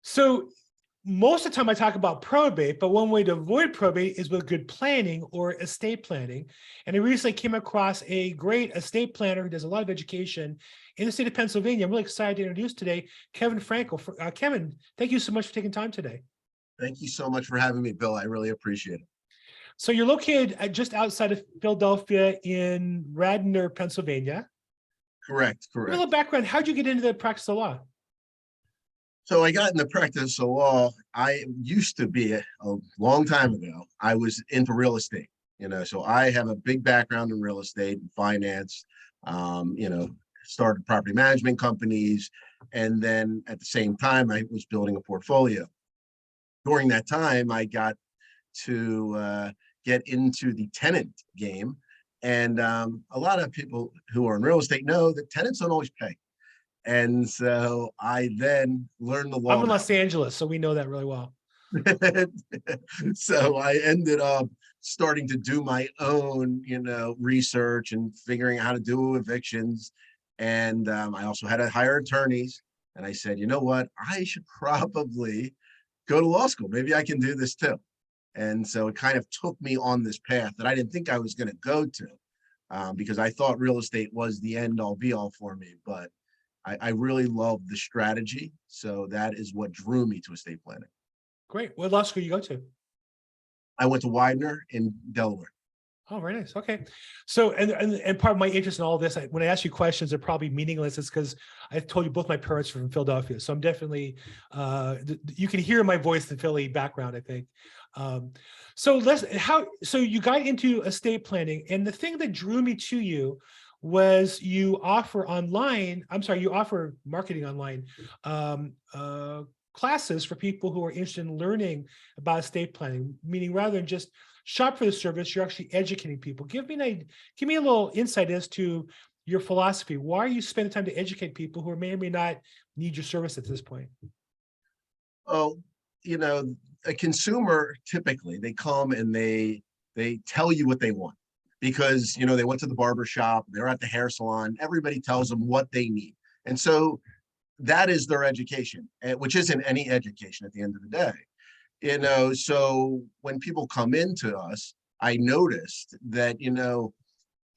So most of the time I talk about probate, but one way to avoid probate is with good planning or estate planning. And I recently came across a great estate planner who does a lot of education in the state of Pennsylvania. I'm really excited to introduce today, Kevin Frankel. Kevin, thank you so much for taking time today. Thank you so much for having me, Bill. I really appreciate it. So you're located just outside of Philadelphia in Radnor, Pennsylvania. Correct, Give me a little correct. background. How'd you get into the practice of law? So I got in the practice of law. I used to be a long time ago. I was into real estate, so I have a big background in real estate and finance. Started property management companies. And then at the same time, I was building a portfolio. During that time, I got to get into the tenant game. And a lot of people who are in real estate know that tenants don't always pay. And so I then learned the I'm law. in Los Angeles, so we know that really well. So I ended up starting to do my own, research and figuring out how to do evictions. And I also had to hire attorneys. And I said, you know what? I should probably go to law school. Maybe I can do this too. And so it kind of took me on this path that I didn't think I was going to go to, because I thought real estate was the end all be all for me. But I really love the strategy. So that is what drew me to estate planning. Great. What law school you go to? I went to Widener in Delaware. Oh, very nice. Okay. So, and part of my interest in all of this, when I ask you questions, they're probably meaningless. It's because I told you both my parents are from Philadelphia. So I'm definitely, you can hear my voice, the Philly background, I think. So you got into estate planning, and the thing that drew me to you was you offer marketing online, classes for people who are interested in learning about estate planning, meaning rather than just shop for the service, you're actually educating people. Give me a little insight as to your philosophy. Why are you spending time to educate people who may or may not need your service at this point? Oh, a consumer, typically they come and they tell you what they want because, they went to the barber shop, they're at the hair salon, everybody tells them what they need. And so that is their education, which isn't any education at the end of the day. So when people come into us, I noticed that,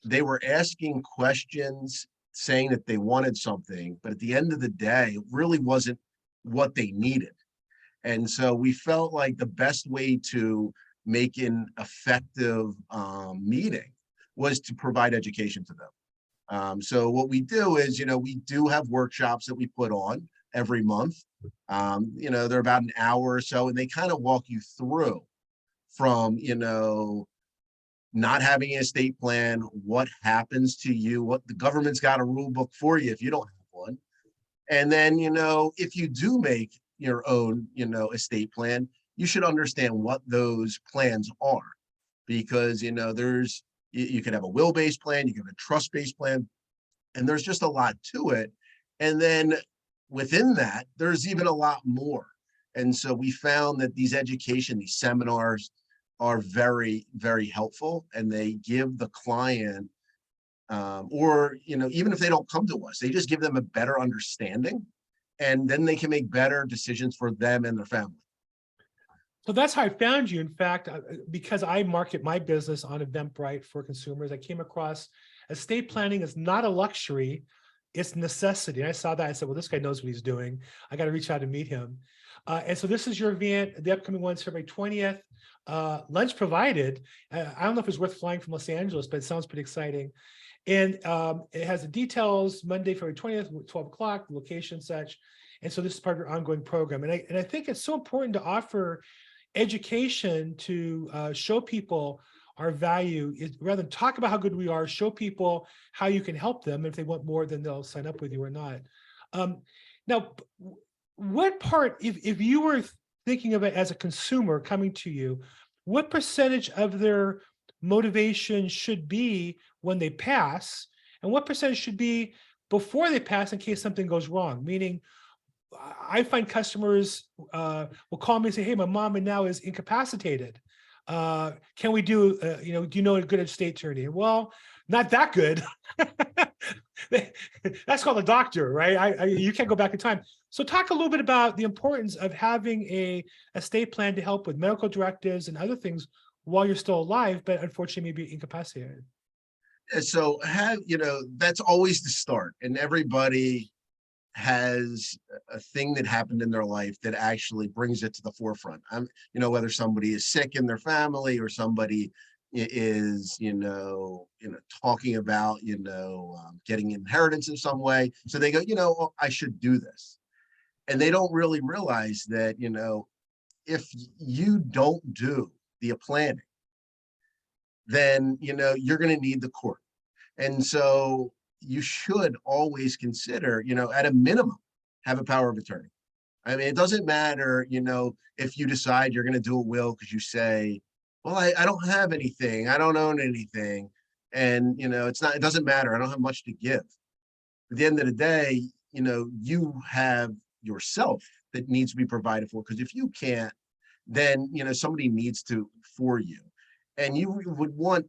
they were asking questions saying that they wanted something, but at the end of the day, it really wasn't what they needed. And so we felt like the best way to make an effective meeting was to provide education to them. So what we do is, we do have workshops that we put on every month. They're about an hour or so, and they kind of walk you through from, not having an estate plan, what happens to you, what the government's got a rule book for you if you don't have one. And then, if you do make your own, estate plan, you should understand what those plans are, because, you could have a will-based plan, you can have a trust-based plan, and there's just a lot to it. And then within that, there's even a lot more. And so we found that these seminars are very, very helpful, and they give the client, or, even if they don't come to us, they just give them a better understanding, and then they can make better decisions for them and their family. So that's how I found you. In fact, because I market my business on Eventbrite for consumers, I came across estate planning is not a luxury, it's necessity. And I saw that, I said, well, this guy knows what he's doing. I got to reach out and meet him. And so this is your event, the upcoming one's February 20th, lunch provided. I don't know if it's worth flying from Los Angeles, but it sounds pretty exciting. And it has the details, Monday, February 20th, 12 o'clock, location, such. And so this is part of your ongoing program. And I think it's so important to offer education to show people our value, rather than talk about how good we are, show people how you can help them. If they want more, then they'll sign up with you or not. Now, what part, if you were thinking of it as a consumer coming to you, what percentage of their motivation should be when they pass, and what percentage should be before they pass in case something goes wrong? Meaning, I find customers will call me and say, hey, my mom now is incapacitated. Can we do, do you know a good estate attorney? Well, not that good. That's called a doctor, right? You can't go back in time. So talk a little bit about the importance of having a estate plan to help with medical directives and other things while you're still alive, but unfortunately maybe incapacitated. And so that's always the start. And everybody has a thing that happened in their life that actually brings it to the forefront. Whether somebody is sick in their family or somebody is, talking about, getting inheritance in some way. So they go, oh, I should do this. And they don't really realize that, if you don't do the planning, then, you're going to need the court. And so you should always consider, at a minimum, have a power of attorney. I mean, it doesn't matter, if you decide you're going to do a will because you say, well, I don't have anything, I don't own anything. And, it doesn't matter. I don't have much to give. At the end of the day, you have yourself that needs to be provided for. Because if you can't, then, somebody needs to for you. And you would want,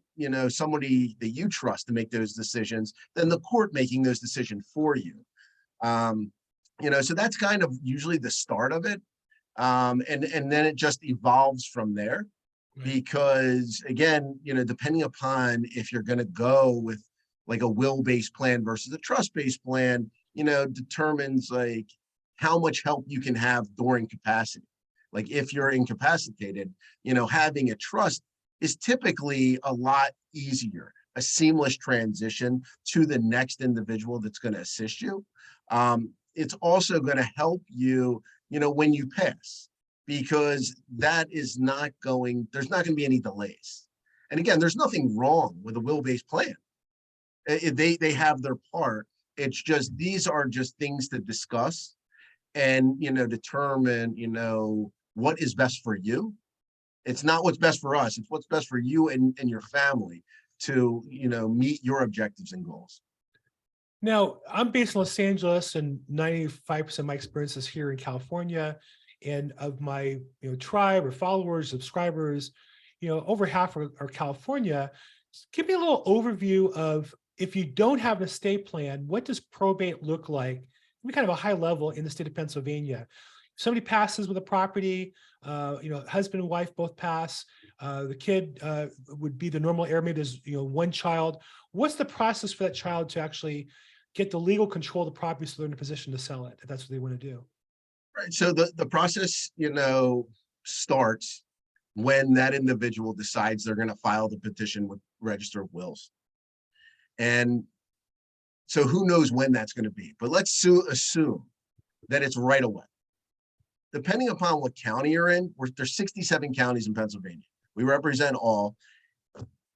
somebody that you trust to make those decisions, than the court making those decisions for you. So that's kind of usually the start of it. And then it just evolves from there. Right. Because again, depending upon if you're going to go with like a will-based plan versus a trust-based plan, determines like how much help you can have during capacity. Like if you're incapacitated, having a trust is typically a lot easier, a seamless transition to the next individual that's going to assist you. It's also going to help you, when you pass, because there's not going to be any delays. And again, there's nothing wrong with a will-based plan. They have their part. It's just, these are just things to discuss and, determine, what is best for you. It's not what's best for us. It's what's best for you and your family to, meet your objectives and goals. Now, I'm based in Los Angeles, and 95% of my experience is here in California. And of my tribe or followers, subscribers, over half are California. Give me a little overview of, if you don't have an estate plan, what does probate look like? Maybe kind of a high level in the state of Pennsylvania. If somebody passes with a property, husband and wife both pass, the kid would be the normal heir. Maybe there's one child. What's the process for that child to actually get the legal control of the property so they're in a position to sell it, if that's what they want to do? Right. So the process, starts when that individual decides they're going to file the petition with Register of Wills. And so who knows when that's going to be, but let's assume that it's right away. Depending upon what county you're in, there's 67 counties in Pennsylvania. We represent all.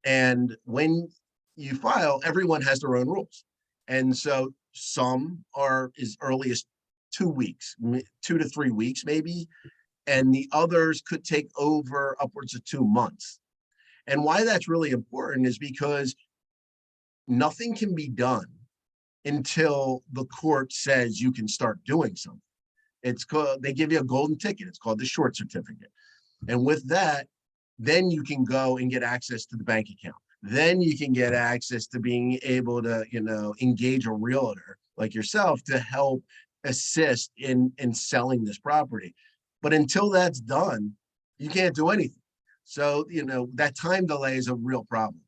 And when you file, everyone has their own rules. And so some are as early as 2 weeks, 2 to 3 weeks, maybe. And the others could take over upwards of 2 months. And why that's really important is because nothing can be done until the court says you can start doing something. They give you a golden ticket. It's called the short certificate. And with that, then you can go and get access to the bank account. Then you can get access to being able to, engage a realtor like yourself to help assist in selling this property. But until that's done, you can't do anything. So, that time delay is a real problem.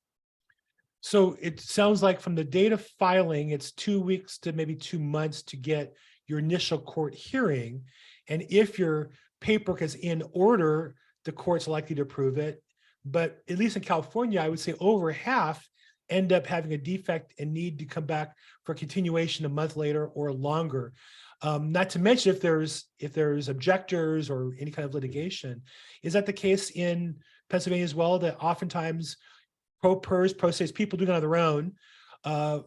So it sounds like from the date of filing, it's 2 weeks to maybe 2 months to get your initial court hearing. And if your paperwork is in order, the court's likely to approve it. But at least in California, I would say over half end up having a defect and need to come back for continuation a month later or longer. Not to mention if there's objectors or any kind of litigation. Is that the case in Pennsylvania as well, that oftentimes pro se people doing it on their own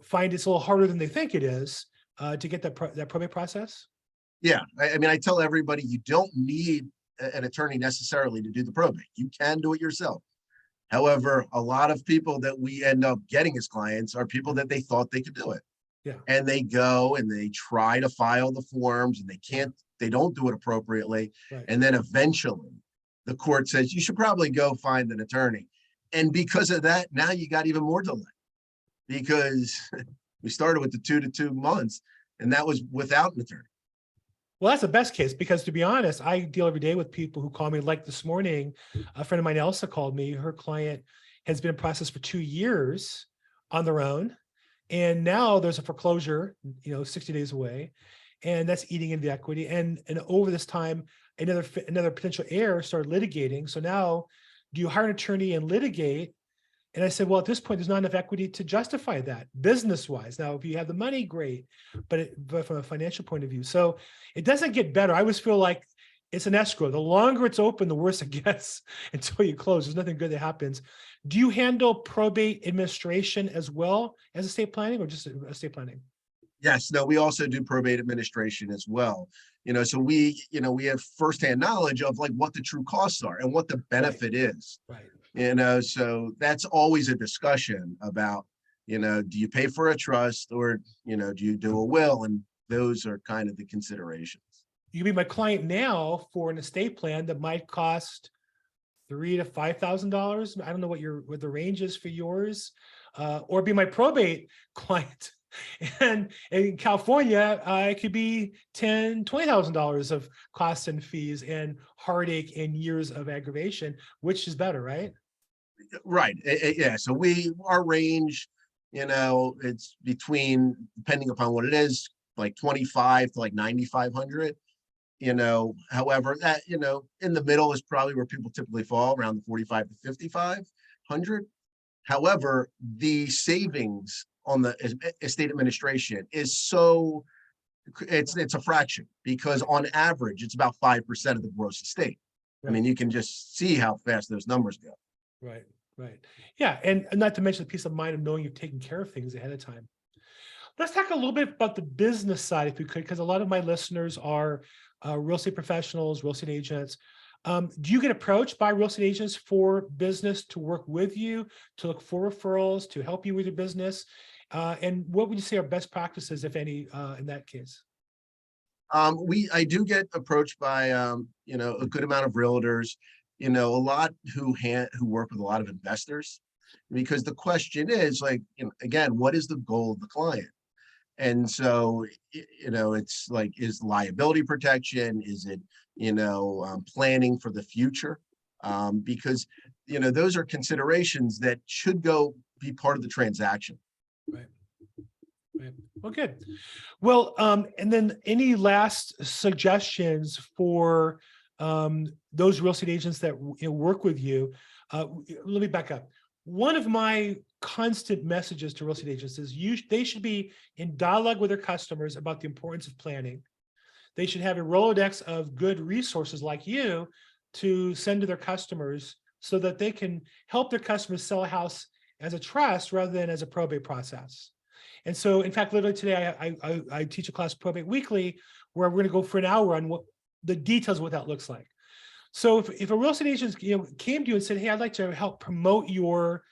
find it's a little harder than they think it is to get that probate process? Yeah, I mean, I tell everybody you don't need an attorney necessarily to do the probate. You can do it yourself. However, a lot of people that we end up getting as clients are people that they thought they could do it. Yeah. And they go and they try to file the forms and they don't do it appropriately. Right. And then eventually the court says, you should probably go find an attorney. And because of that, now you got even more delay because we started with the 2 to 2 months, and that was without an attorney. Well, that's the best case, because to be honest, I deal every day with people who call me. Like this morning, a friend of mine, Elsa, called me. Her client has been in process for 2 years on their own. And now there's a foreclosure, 60 days away, and that's eating into the equity. And over this time, another potential heir started litigating. So now, do you hire an attorney and litigate? And I said, well, at this point, there's not enough equity to justify that business-wise. Now, if you have the money, great, but from a financial point of view. So it doesn't get better. I always feel like it's an escrow. The longer it's open, the worse it gets until you close. There's nothing good that happens. Do you handle probate administration as well as estate planning, or just estate planning? Yes, no, we also do probate administration as well. So we have firsthand knowledge of like what the true costs are and what the benefit is. Right. So that's always a discussion about, do you pay for a trust, or, do you do a will? And those are kind of the considerations. You can be my client now for an estate plan that might cost $3,000 to $5,000. I don't know what the range is for yours, or be my probate client. And in California, it could be $10,000, $20,000 of costs and fees and heartache and years of aggravation. Which is better, right? Right. Yeah. So our range, it's between, depending upon what it is, like 25 to like 9,500. However, that, in the middle is probably where people typically fall, around the 45 to 5,500. However, the savings on the estate administration is so, it's a fraction, because on average, it's about 5% of the gross estate. Right. I mean, you can just see how fast those numbers go. Right. Yeah. And not to mention the peace of mind of knowing you've taken care of things ahead of time. Let's talk a little bit about the business side, if we could, because a lot of my listeners are real estate professionals, real estate agents. Do you get approached by real estate agents for business, to work with you, to look for referrals, to help you with your business? And what would you say are best practices, if any, in that case? I do get approached by, a good amount of realtors, a lot who work with a lot of investors, because the question is like, again, what is the goal of the client? And so, it's like, is liability protection? Is it, planning for the future? Because, those are considerations that should be part of the transaction. Right. Well, good. Well, and then any last suggestions for those real estate agents that work with you? Let me back up. One of my constant messages to real estate agents is they should be in dialogue with their customers about the importance of planning. They should have a Rolodex of good resources like you to send to their customers, so that they can help their customers sell a house as a trust rather than as a probate process. And so, in fact, literally today, I teach a class, Probate Weekly, where we're going to go for an hour on what the details of what that looks like. So if a real estate agent came to you and said, hey, I'd like to help promote your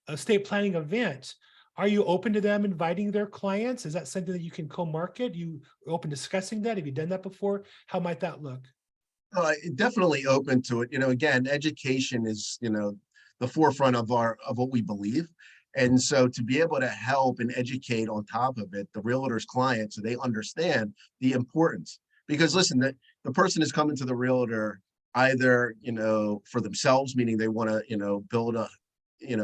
estate planning event, are you open to them inviting their clients? Is that something that you can co-market? You open discussing that? Have you done that before? How might that look? Definitely open to it. Again, education is, the forefront of what we believe. And so to be able to help and educate on top of it, the realtor's clients, so they understand the importance. Because listen, the person is coming to the realtor either, for themselves, meaning they want to, build a,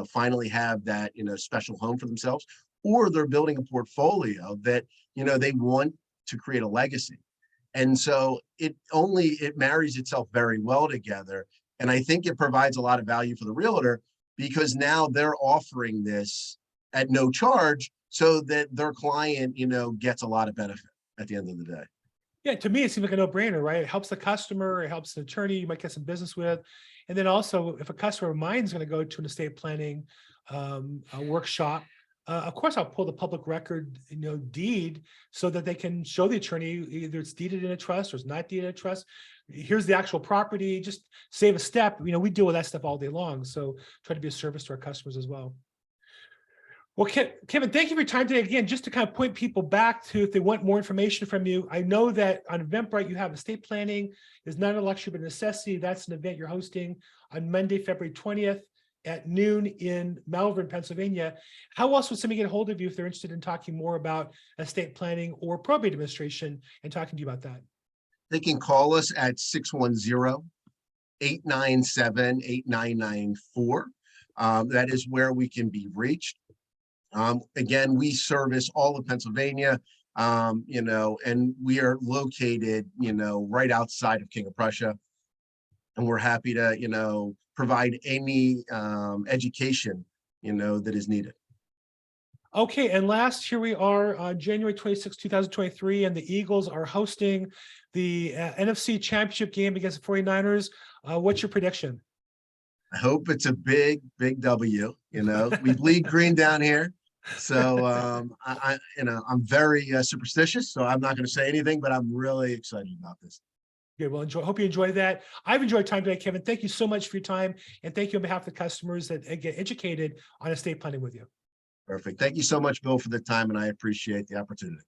finally have that, special home for themselves, or they're building a portfolio that, they want to create a legacy. And so it marries itself very well together. And I think it provides a lot of value for the realtor, because now they're offering this at no charge, so that their client, gets a lot of benefit at the end of the day. Yeah, to me, it seems like a no-brainer, right? It helps the customer, it helps the attorney you might get some business with. And then also, if a customer of mine is going to go to an estate planning a workshop, of course, I'll pull the public record, deed, so that they can show the attorney either it's deeded in a trust or it's not deeded in a trust. Here's the actual property. Just save a step. We deal with that stuff all day long. So try to be a service to our customers as well. Well, Kevin, thank you for your time today. Again, just to kind of point people back to, if they want more information from you, I know that on Eventbrite, you have estate planning is not a luxury, but a necessity. That's an event you're hosting on Monday, February 20th at noon in Malvern, Pennsylvania. How else would somebody get a hold of you if they're interested in talking more about estate planning or probate administration and talking to you about that? They can call us at 610-897-8994. That is where we can be reached. Again, we service all of Pennsylvania, and we are located, right outside of King of Prussia. And we're happy to, provide any education, that is needed. Okay, and last, here we are on January 26, 2023, and the Eagles are hosting the NFC Championship game against the 49ers. What's your prediction? I hope it's a big, big W. We bleed green down here. So I'm very superstitious, so I'm not going to say anything, but I'm really excited about this. Good. Well, hope you enjoy that. I've enjoyed time today, Kevin. Thank you so much for your time. And thank you on behalf of the customers that get educated on estate planning with you. Perfect. Thank you so much, Bill, for the time, and I appreciate the opportunity.